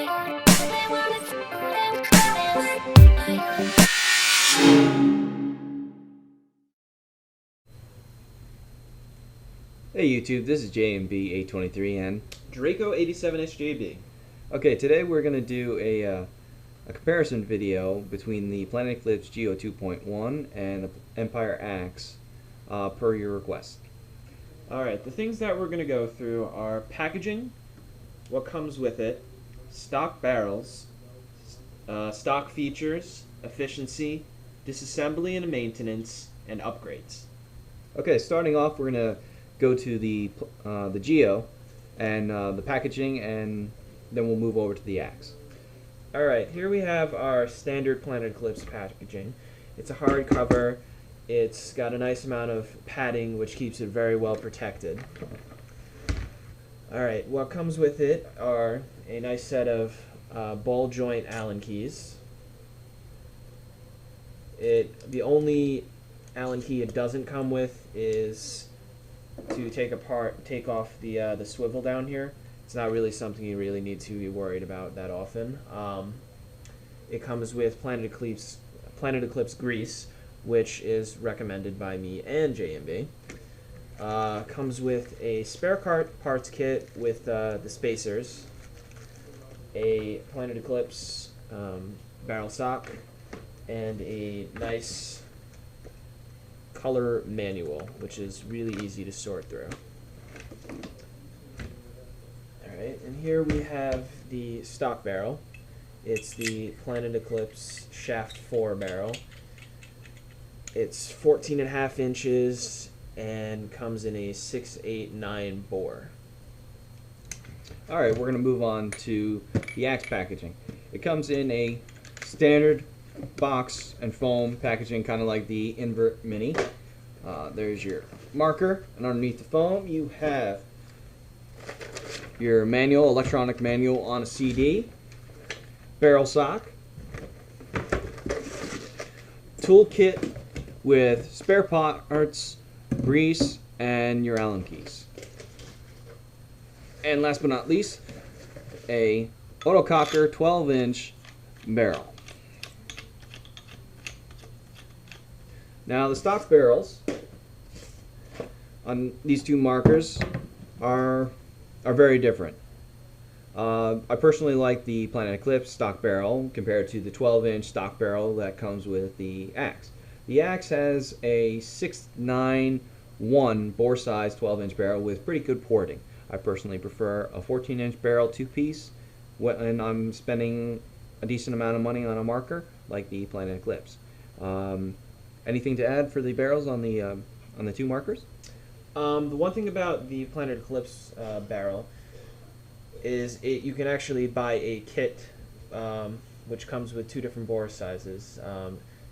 Hey YouTube, this is JMB823 and Draco87SJB. okay, today we're going to do a comparison video between the Planet Eclipse Geo 2.1 and the Empire Axe per your request. Alright, the things that we're going to go through are packaging, what comes with it, stock barrels, stock features, efficiency, disassembly and maintenance, and upgrades. Okay, starting off we're going to go to the Geo and the packaging, and then we'll move over to the Axe. Alright, here we have our standard Planet Eclipse packaging. It's a hardcover. It's got a nice amount of padding which keeps it very well protected. Alright, what comes with it are a nice set of ball joint Allen keys. The only Allen key it doesn't come with is to take off the swivel down here. It's not really something you really need to be worried about that often. It comes with Planet Eclipse grease, which is recommended by me and JMB. Comes with a spare parts kit with the spacers, a Planet Eclipse barrel stock, and a nice color manual, which is really easy to sort through. Alright, and here we have the stock barrel. It's the Planet Eclipse Shaft 4 barrel. It's 14.5 inches and comes in a 6.89 bore. Alright, we're going to move on to the Axe packaging. It comes in a standard box and foam packaging, kind of like the Invert Mini. There's your marker, and underneath the foam you have your manual, electronic manual on a CD, barrel sock, toolkit with spare parts, grease, and your Allen keys. And last but not least, a autococker 12-inch barrel. Now the stock barrels on these two markers are very different. I personally like the Planet Eclipse stock barrel compared to the 12-inch stock barrel that comes with the Axe. The Axe has a 6.91 bore size 12-inch barrel with pretty good porting. I personally prefer a 14-inch barrel two-piece when I'm spending a decent amount of money on a marker like the Planet Eclipse. Anything to add for the barrels on the two markers? The one thing about the Planet Eclipse barrel is you can actually buy a kit which comes with two different bore sizes,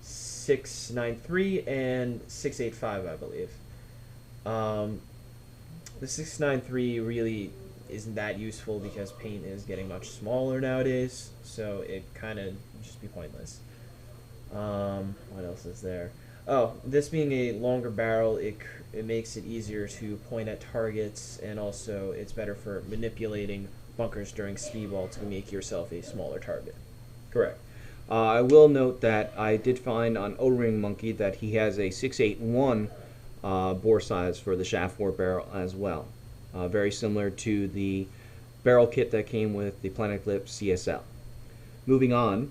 6.93 and 6.85, I believe. The 6.93 really isn't that useful because paint is getting much smaller nowadays, so it kind of just be pointless. What else is there? Oh, this being a longer barrel, it makes it easier to point at targets, and also it's better for manipulating bunkers during speedball to make yourself a smaller target. Correct. I will note that I did find on O-Ring Monkey that he has a 6.81 bore size for the Shaft 4 barrel as well. Very similar to the barrel kit that came with the Planet Eclipse CSL. Moving on,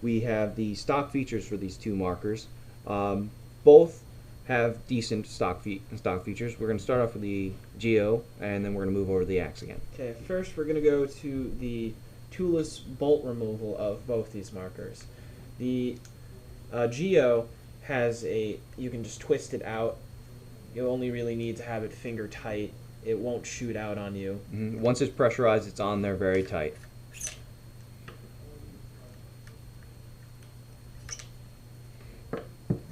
we have the stock features for these two markers. Both have decent stock features. We're going to start off with the Geo, and then we're going to move over to the Axe again. Okay, first we're going to go to the toolless bolt removal of both these markers. The Geo has you can just twist it out. You only really need to have it finger tight. It won't shoot out on you. Once it's pressurized, it's on there very tight.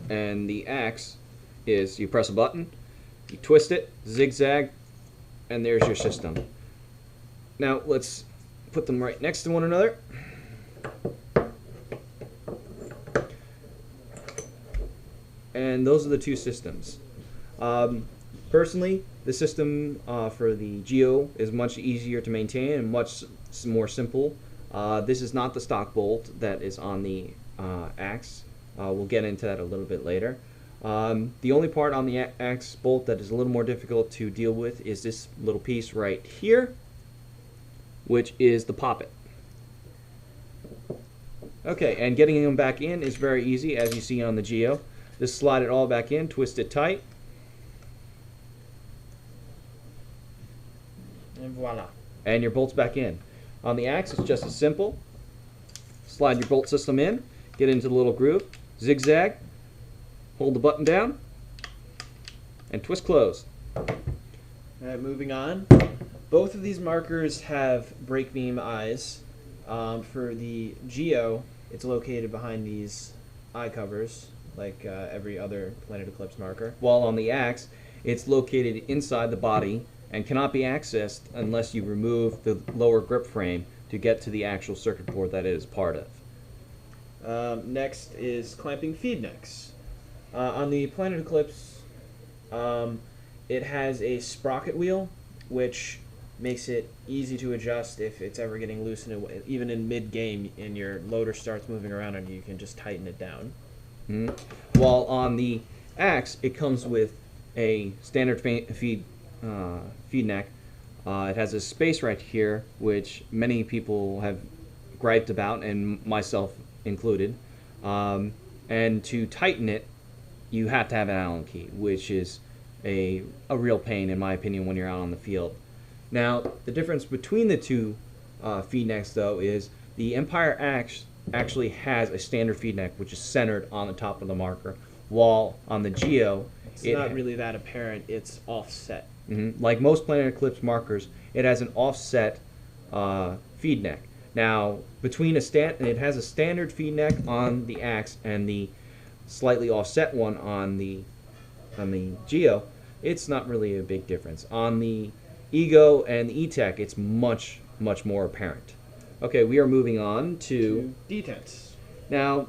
And the Axe is you press a button, you twist it, zigzag, and there's your system. Now let's put them right next to one another. And those are the two systems. Personally, the system for the Geo is much easier to maintain and much more simple This is not the stock bolt that is on the axe. We'll get into that a little bit later. The only part on the axe bolt that is a little more difficult to deal with is this little piece right here, which is the poppet. Okay, and getting them back in is very easy, as you see on the Geo. Just slide it all back in, twist it tight. And voila. And your bolt's back in. On the axe, it's just as simple. Slide your bolt system in, get into the little groove, zigzag, hold the button down, and twist closed. Alright, moving on. Both of these markers have brake beam eyes. For the Geo, it's located behind these eye covers, like every other Planet Eclipse marker. While on the axe, it's located inside the body and cannot be accessed unless you remove the lower grip frame to get to the actual circuit board that it is part of. Next is clamping feed necks. On the Planet Eclipse, it has a sprocket wheel, which makes it easy to adjust if it's ever getting loose, even in mid-game and your loader starts moving around and you can just tighten it down. Mm-hmm. While on the axe, it comes with a standard feed neck. It has a space right here, which many people have griped about, and myself included. And to tighten it, you have to have an Allen key, which is a real pain, in my opinion, when you're out on the field. Now, the difference between the two feed necks, though, is the Empire Axe actually has a standard feed neck, which is centered on the top of the marker, while on the Geo, it's not really that apparent. It's offset. Mm-hmm. Like most Planet Eclipse markers, it has an offset feed neck. Now, it has a standard feed neck on the Axe and the slightly offset one on the Geo. It's not really a big difference. On the Ego and the E-Tech, it's much more apparent. Okay, we are moving on to detents. Now,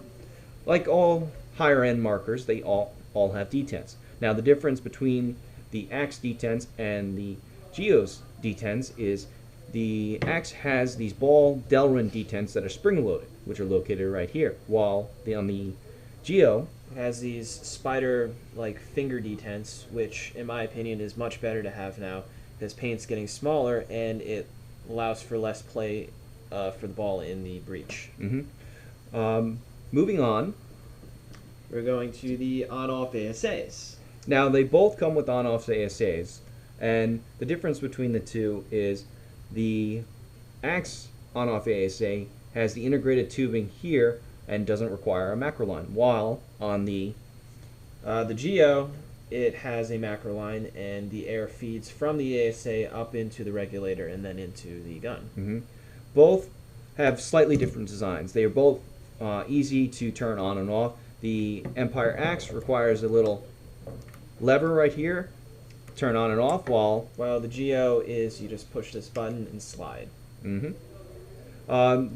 like all higher end markers, they all have detents. Now, the difference between the Axe detents and the Geo's detents is the Axe has these ball Delrin detents that are spring loaded, which are located right here, while on the Geo it has these spider like finger detents, which in my opinion is much better to have now because paint's getting smaller and it allows for less play for the ball in the breech. Mm-hmm. Moving on, we're going to the on-off ASAs. Now, they both come with on-off ASAs, and the difference between the two is the Axe on-off ASA has the integrated tubing here and doesn't require a macro line, while on the Geo, it has a macro line, and the air feeds from the ASA up into the regulator and then into the gun. Mm-hmm. Both have slightly different designs. They are both easy to turn on and off. The Empire Axe requires a little lever right here, turn on and off, while the Geo is you just push this button and slide. Mm-hmm.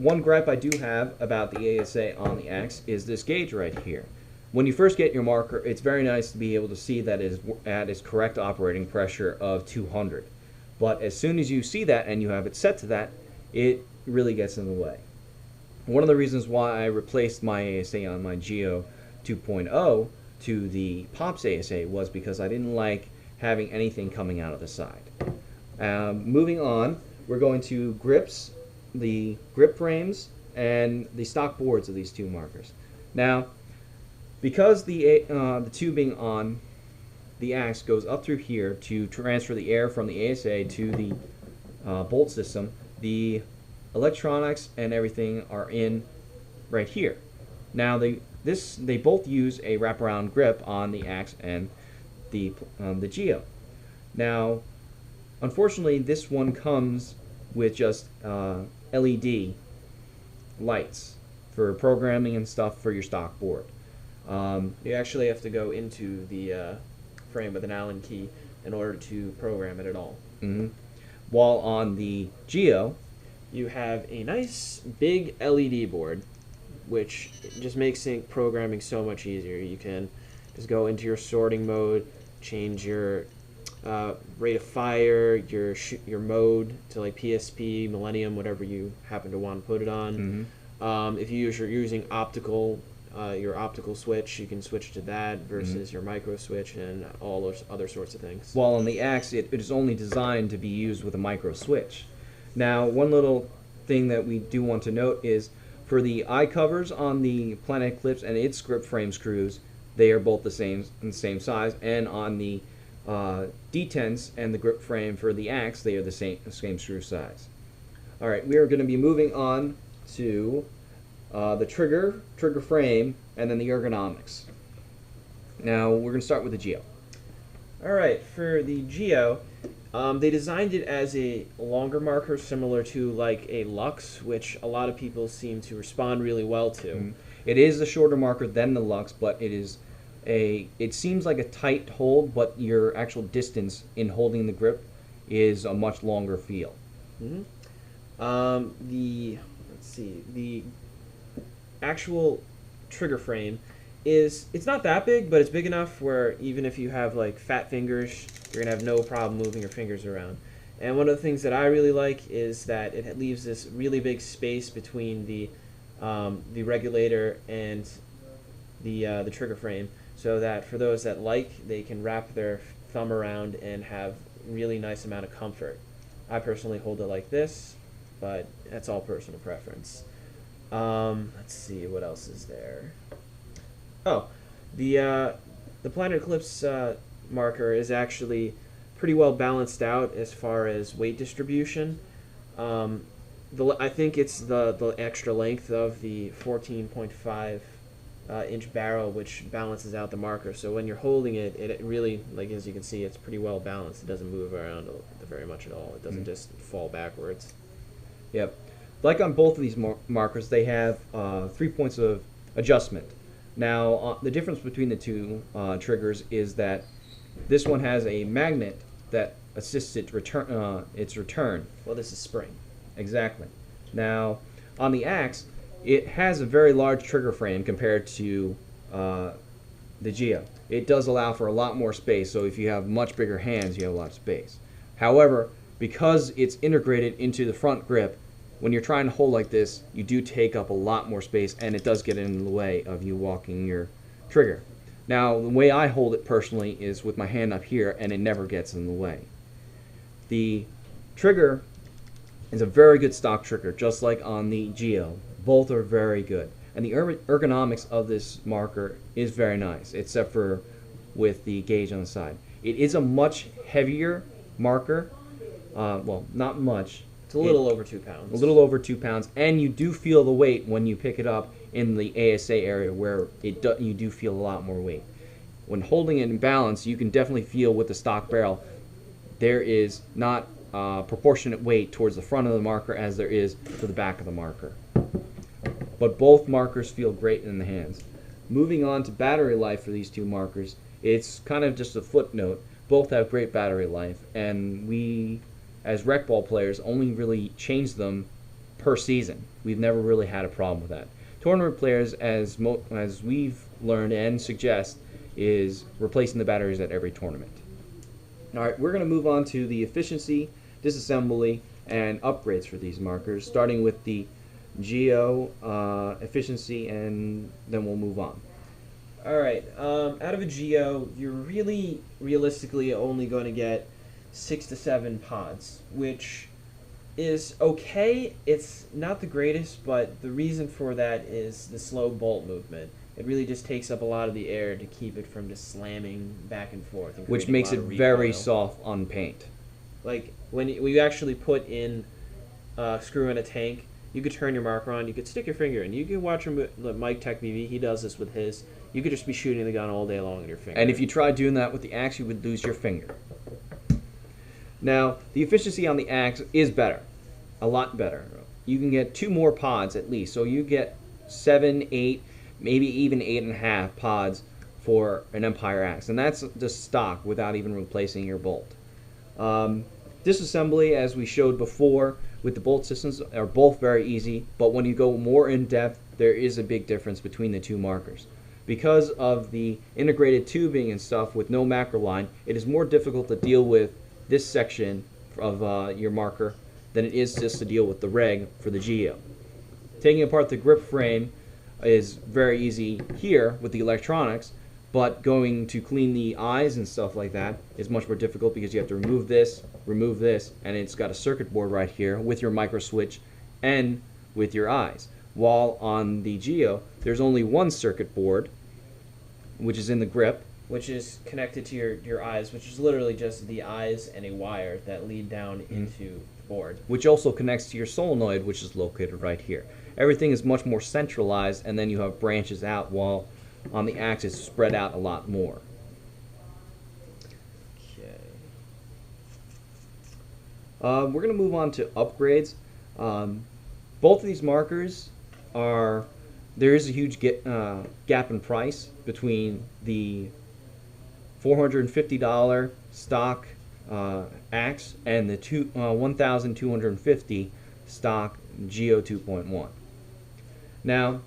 One gripe I do have about the ASA on the Axe is this gauge right here. When you first get your marker, it's very nice to be able to see that it is at its correct operating pressure of 200. But as soon as you see that and you have it set to that, it really gets in the way. One of the reasons why I replaced my ASA on my Geo 2.0 to the Pops ASA was because I didn't like having anything coming out of the side. Moving on, we're going to grips, the grip frames, and the stock boards of these two markers. Now, because the tubing on the Axe goes up through here to transfer the air from the ASA to the bolt system, the electronics and everything are in right here. Now, they both use a wraparound grip on the Axe and the Geo. Now, unfortunately, this one comes with just LED lights for programming and stuff for your stock board. You actually have to go into the frame with an Allen key in order to program it at all. Mm-hmm. While on the Geo, you have a nice big LED board, which just makes programming so much easier. You can just go into your sorting mode, change your rate of fire, your mode to like PSP, Millennium, whatever you happen to want to put it on. If you're using optical, your optical switch, you can switch to that versus your micro switch and all those other sorts of things. While on the Axe, it is only designed to be used with a micro switch. Now, one little thing that we do want to note is for the eye covers on the Planet Eclipse and its grip frame screws, they are both the same size, and on the detents and the grip frame for the Axe, they are the same screw size. All right, we are going to be moving on to the trigger frame, and then the ergonomics. Now we're going to start with the Geo. All right, for the Geo, they designed it as a longer marker, similar to like a Lux, which a lot of people seem to respond really well to. It is a shorter marker than the Lux, but it seems like a tight hold, but your actual distance in holding the grip is a much longer feel. The actual trigger frame it's not that big, but it's big enough where even if you have like fat fingers, you're gonna have no problem moving your fingers around. And one of the things that I really like is that it leaves this really big space between the regulator and the trigger frame, so that for those that they can wrap their thumb around and have really nice amount of comfort. I personally hold it like this, but that's all personal preference. Let's see, what else is there? Oh, the Planet Eclipse marker is actually pretty well balanced out as far as weight distribution. I think it's the extra length of the 14.5 inch barrel which balances out the marker. So when you're holding it, it really, like as you can see, it's pretty well balanced. It doesn't move around very much at all. It doesn't just fall backwards. Yep. Like on both of these markers, they have 3 points of adjustment. Now, the difference between the two triggers is that this one has a magnet that assists its return. Well, this is spring. Exactly. Now, on the Axe, it has a very large trigger frame compared to the Geo. It does allow for a lot more space, so if you have much bigger hands, you have a lot of space. However, because it's integrated into the front grip, when you're trying to hold like this, you do take up a lot more space, and it does get in the way of you walking your trigger. Now, the way I hold it personally is with my hand up here, and it never gets in the way. The trigger is a very good stock trigger, just like on the Geo. Both are very good. And the ergonomics of this marker is very nice, except for with the gauge on the side. It is a much heavier marker. Well, not much. It's a little over 2 pounds. A little over 2 pounds, and you do feel the weight when you pick it up in the ASA area, where you do feel a lot more weight. When holding it in balance, you can definitely feel with the stock barrel there is not proportionate weight towards the front of the marker as there is to the back of the marker. But both markers feel great in the hands. Moving on to battery life for these two markers, it's kind of just a footnote. Both have great battery life, and we, as rec ball players, only really change them per season. We've never really had a problem with that. Tournament players, as we've learned and suggest, is replacing the batteries at every tournament. All right, we're going to move on to the efficiency, disassembly, and upgrades for these markers, starting with the Geo efficiency, and then we'll move on. All right, out of a Geo, you're really realistically only going to get 6 to 7 pods, which is okay. It's not the greatest, but the reason for that is the slow bolt movement. It really just takes up a lot of the air to keep it from just slamming back and forth. And which makes it very soft on paint. Like, when you actually put in a screw in a tank, you could turn your marker on, you could stick your finger in. You can watch him, Mike Tech BB, he does this with his. You could just be shooting the gun all day long in your finger. And if you tried doing that with the Axe, you would lose your finger. Now, the efficiency on the Axe is better. A lot better. You can get 2 more pods at least. So you get 7, 8, maybe even 8.5 pods for an Empire Axe. And that's just stock without even replacing your bolt. Disassembly, as we showed before, with the bolt systems are both very easy, but when you go more in depth, there is a big difference between the two markers. because of the integrated tubing and stuff with no macro line, it is more difficult to deal with this section of your marker than it is just to deal with the reg for the Geo. Taking apart the grip frame is very easy here with the electronics, but going to clean the eyes and stuff like that is much more difficult because you have to remove this, and it's got a circuit board right here with your micro switch and with your eyes. While on the Geo, there's only one circuit board, which is in the grip, which is connected to your eyes, which is literally just the eyes and a wire that lead down into the board. Which also connects to your solenoid, which is located right here. Everything is much more centralized, and then you have branches out, while on the axe it's spread out a lot more. Okay. We're going to move on to upgrades. Both of these markers are, there is a huge gap in price between the $450 stock axe and the $1,250 stock Geo 2.1. Now,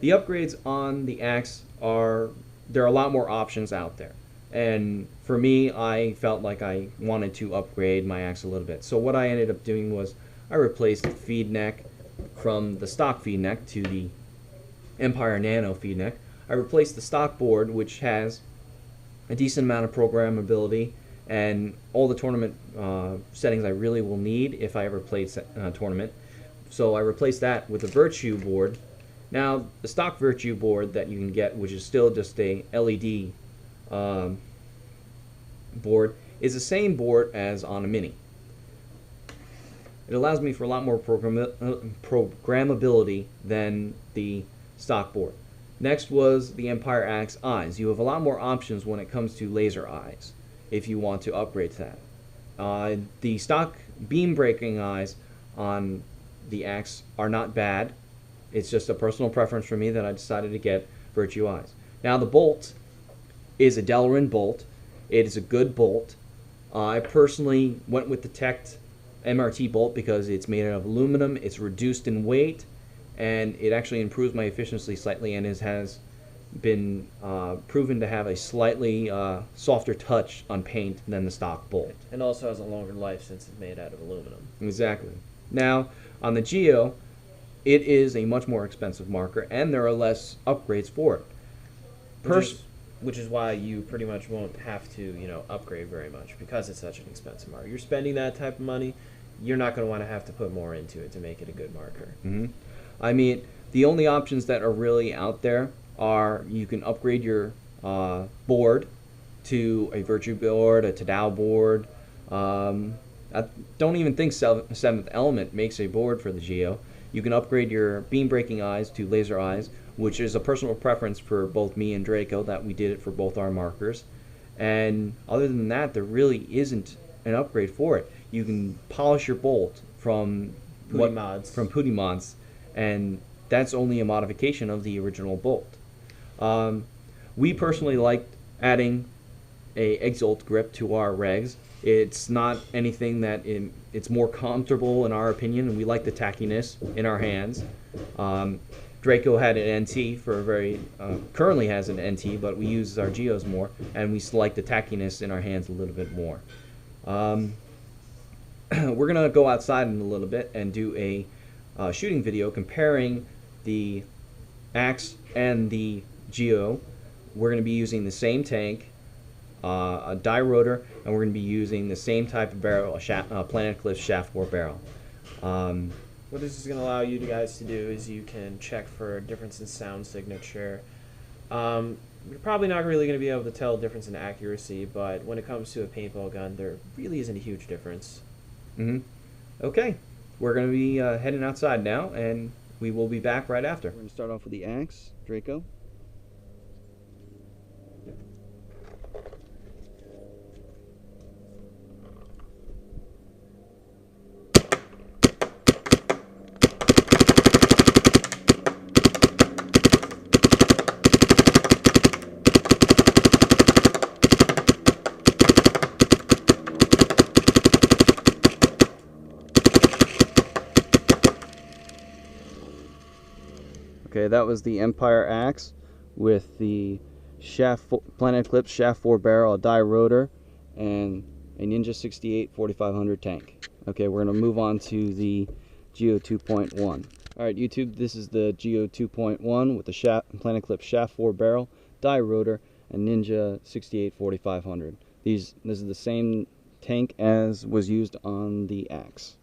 the upgrades on the axe there are a lot more options out there. And for me, I felt like I wanted to upgrade my axe a little bit. So what I ended up doing was I replaced the feed neck from the stock feed neck to the Empire Nano feed neck. I replaced the stock board, which has a decent amount of programmability and all the tournament settings I really will need if I ever play tournament. So I replaced that with a Virtue board. Now, the stock Virtue board that you can get, which is still just a LED board, is the same board as on a Mini. It allows me for a lot more programmability than the stock board. Next was the Empire Axe eyes. You have a lot more options when it comes to laser eyes if you want to upgrade to that. The stock beam breaking eyes on the axe are not bad. It's just a personal preference for me that I decided to get Virtue eyes. Now the bolt is a Delrin bolt. It is a good bolt. I personally went with the Tech MRT bolt because it's made out of aluminum, it's reduced in weight, and it actually improves my efficiency slightly, and it has been proven to have a slightly softer touch on paint than the stock bolt. And also has a longer life since it's made out of aluminum. Exactly. Now, on the Geo, it is a much more expensive marker, and there are less upgrades for it. Which is why you pretty much won't have to, upgrade very much because it's such an expensive marker. You're spending that type of money, you're not going to want to have to put more into it to make it a good marker. Mm-hmm. I mean, the only options that are really out there are you can upgrade your board to a Virtue board, a Tadao board. I don't even think 7th Element makes a board for the Geo. You can upgrade your beam breaking eyes to laser eyes, which is a personal preference for both me and Draco, that we did it for both our markers. And other than that, there really isn't an upgrade for it. You can polish your bolt from Putty Mods, and that's only a modification of the original bolt. We personally liked adding a Exalt grip to our regs. It's not anything that it's more comfortable in our opinion, and we like the tackiness in our hands. Draco had an NT for currently has an NT, but we use our Geos more, and we like the tackiness in our hands a little bit more. We're gonna go outside in a little bit and do a shooting video comparing the Axe and the Geo. We're gonna be using the same tank, a die rotor, and we're going to be using the same type of barrel, a Planet Eclipse shaft bore barrel. What this is going to allow you guys to do is you can check for a difference in sound signature. You're probably not really going to be able to tell a difference in accuracy, but when it comes to a paintball gun, there really isn't a huge difference. Mm-hmm. Okay, we're going to be heading outside now, and we will be back right after. We're going to start off with the Axe, Draco. Okay, that was the Empire Axe with the Planet Eclipse shaft 4 barrel, a die rotor, and a Ninja 68 4500 tank. Okay, we're going to move on to the Geo 2.1. Alright YouTube, this is the Geo 2.1 with the Planet Eclipse shaft 4 barrel, die rotor, and Ninja 68 4500. This is the same tank as was used on the axe.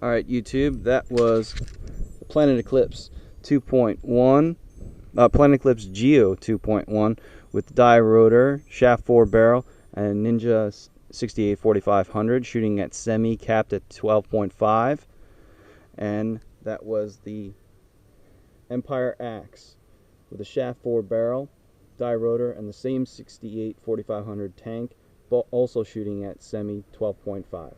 Alright YouTube, that was Planet Eclipse 2.1, Planet Eclipse Geo 2.1 with die rotor, shaft 4 barrel, and Ninja 68 4500 shooting at semi capped at 12.5. And that was the Empire Axe with a shaft 4 barrel, die rotor, and the same 68 4500 tank, but also shooting at semi 12.5.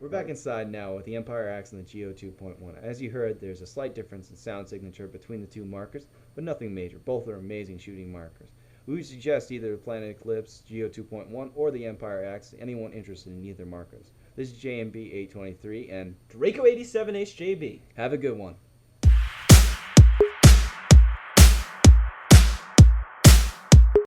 We're back inside now with the Empire Axe and the Geo 2.1. As you heard, there's a slight difference in sound signature between the two markers, but nothing major. Both are amazing shooting markers. We would suggest either the Planet Eclipse Geo 2.1 or the Empire Axe to anyone interested in either markers. This is JMB 823 and Draco 87 HJB. have a good one.